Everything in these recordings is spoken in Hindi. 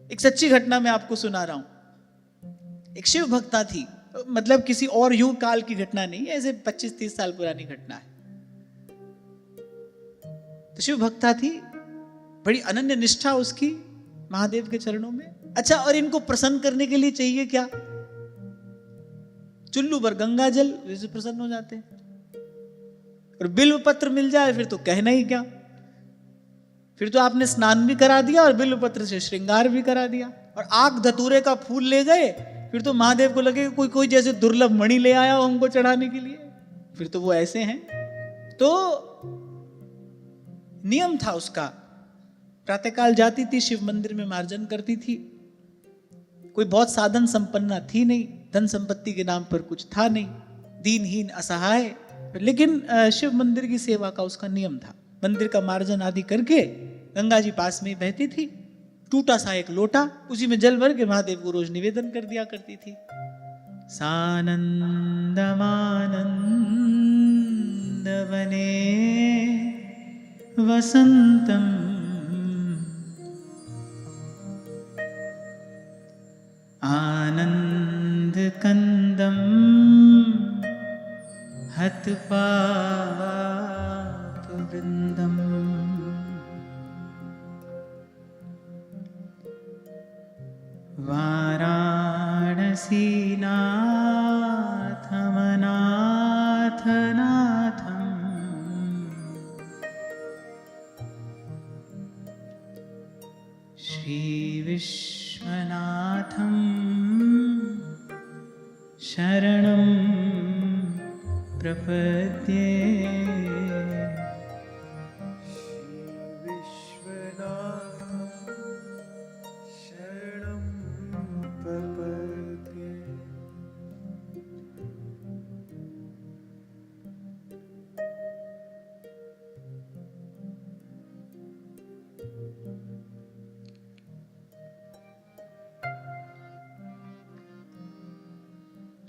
एक सच्ची घटना मैं आपको सुना रहा हूं। एक शिव भक्ता थी, मतलब किसी और युग काल की घटना नहीं है, ऐसे 25-30 साल पुरानी घटना है। तो शिव भक्ता थी, बड़ी अनन्य निष्ठा उसकी महादेव के चरणों में। अच्छा, और इनको प्रसन्न करने के लिए चाहिए क्या? चुल्लू भर गंगा जल, वैसे प्रसन्न हो जाते हैं। और बिल्व पत्र मिल जाए फिर तो कहना ही क्या। फिर तो आपने स्नान भी करा दिया और बिल्व पत्र से श्रृंगार भी करा दिया, और आग धतूरे का फूल ले गए, फिर तो महादेव को लगे कोई कोई जैसे दुर्लभ मणि ले आया हो हमको चढ़ाने के लिए। फिर तो वो ऐसे हैं। तो नियम था उसका, प्रातःकाल जाती थी शिव मंदिर में, मार्जन करती थी। कोई बहुत साधन संपन्ना थी नहीं, धन संपत्ति के नाम पर कुछ था नहीं, दीनहीन असहाय, लेकिन शिव मंदिर की सेवा का उसका नियम था। मंदिर का मार्जन आदि करके गंगा जी पास में ही बहती थी, टूटा सा एक लोटा, उसी में जल भर के महादेव को रोज निवेदन कर दिया करती थी। सानंद मानंद वने वसंतम आनंद कंदम हत पाप वृंदम। वाराणसीनाथमनाथनाथम् श्रीविश्वनाथं शरणं प्रपद्ये।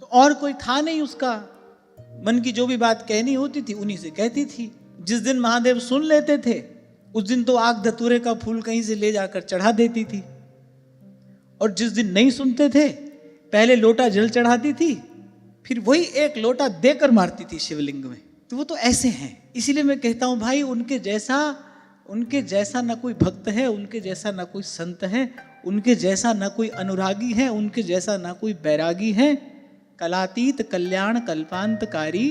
तो और कोई था नहीं उसका, मन की जो भी बात कहनी होती थी उन्हीं से कहती थी। जिस दिन महादेव सुन लेते थे उस दिन तो आग धतूरे का फूल कहीं से ले जाकर चढ़ा देती थी, और जिस दिन नहीं सुनते थे पहले लोटा जल चढ़ाती थी, फिर वही एक लोटा देकर मारती थी शिवलिंग में। तो वो तो ऐसे हैं। इसीलिए मैं कहता हूं भाई, उनके जैसा ना कोई भक्त है, उनके जैसा ना कोई संत है, उनके जैसा ना कोई अनुरागी है, उनके जैसा ना कोई बैरागी है। कलातीत कल्याण कल्पांतकारी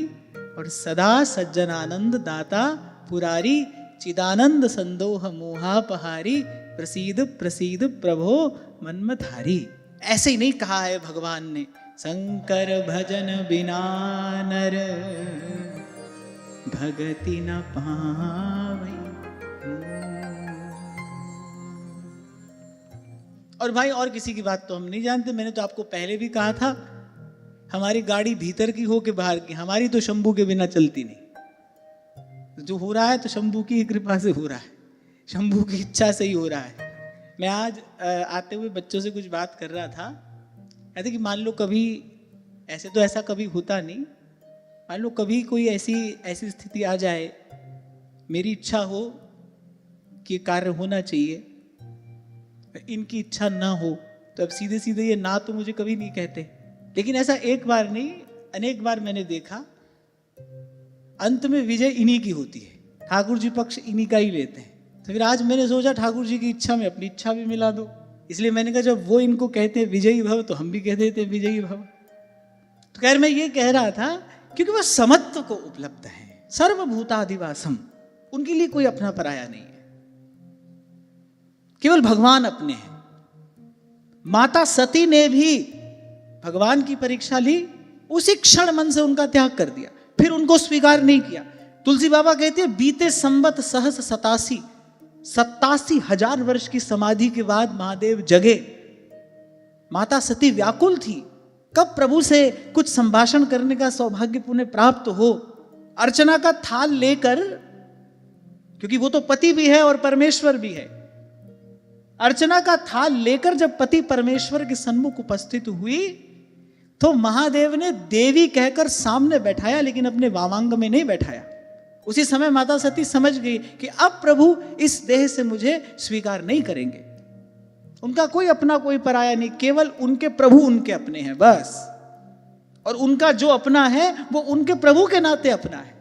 और सदा सज्जनानंद दाता पुरारी, चिदानंद संदोह मोहापहारी, प्रसीद प्रसीद प्रभो मन्मथारी। ऐसे ही नहीं कहा है भगवान ने, शंकर भजन बिना नर भगति न पावै। और भाई और किसी की बात तो हम नहीं जानते। मैंने तो आपको पहले भी कहा था, हमारी गाड़ी भीतर की हो कि बाहर की, हमारी तो शंभू के बिना चलती नहीं। जो हो रहा है तो शंभू की कृपा से हो रहा है, शंभू की इच्छा से ही हो रहा है। मैं आज आते हुए बच्चों से कुछ बात कर रहा था, कहते कि मान लो कभी ऐसे, तो ऐसा कभी होता नहीं, मान लो कभी कोई ऐसी स्थिति आ जाए, मेरी इच्छा हो कि कार्य होना चाहिए, इनकी इच्छा ना हो, तो अब सीधे सीधे ये ना तो मुझे कभी नहीं कहते। लेकिन ऐसा एक बार नहीं, अनेक बार मैंने देखा, अंत में विजय इन्हीं की होती है, ठाकुर जी पक्ष इन्हीं का ही लेते हैं। तो फिर आज मैंने सोचा ठाकुर जी की इच्छा में अपनी इच्छा भी मिला दो, इसलिए मैंने कहा जब वो इनको कहते हैं विजयी भव तो हम भी कह देते हैं विजयी भव। तो खैर मैं ये कह रहा था क्योंकि वह समत्व को उपलब्ध है, सर्वभूतादिवासम, उनके लिए कोई अपना पराया नहीं है, केवल भगवान अपने हैं। माता सती ने भी भगवान की परीक्षा ली, उसी क्षण मन से उनका त्याग कर दिया, फिर उनको स्वीकार नहीं किया। तुलसी बाबा कहते हैं बीते संवत सहस 87,000 वर्ष की समाधि के बाद महादेव जगे। माता सती व्याकुल थी, कब प्रभु से कुछ संभाषण करने का सौभाग्य पुण्य प्राप्त हो। अर्चना का थाल लेकर, क्योंकि वो तो पति भी है और परमेश्वर भी है, अर्चना का थाल लेकर जब पति परमेश्वर के सन्मुख उपस्थित हुई तो महादेव ने देवी कहकर सामने बैठाया, लेकिन अपने वामांग में नहीं बैठाया। उसी समय माता सती समझ गई कि अब प्रभु इस देह से मुझे स्वीकार नहीं करेंगे। उनका कोई अपना कोई पराया नहीं, केवल उनके प्रभु उनके अपने हैं बस। और उनका जो अपना है वो उनके प्रभु के नाते अपना है।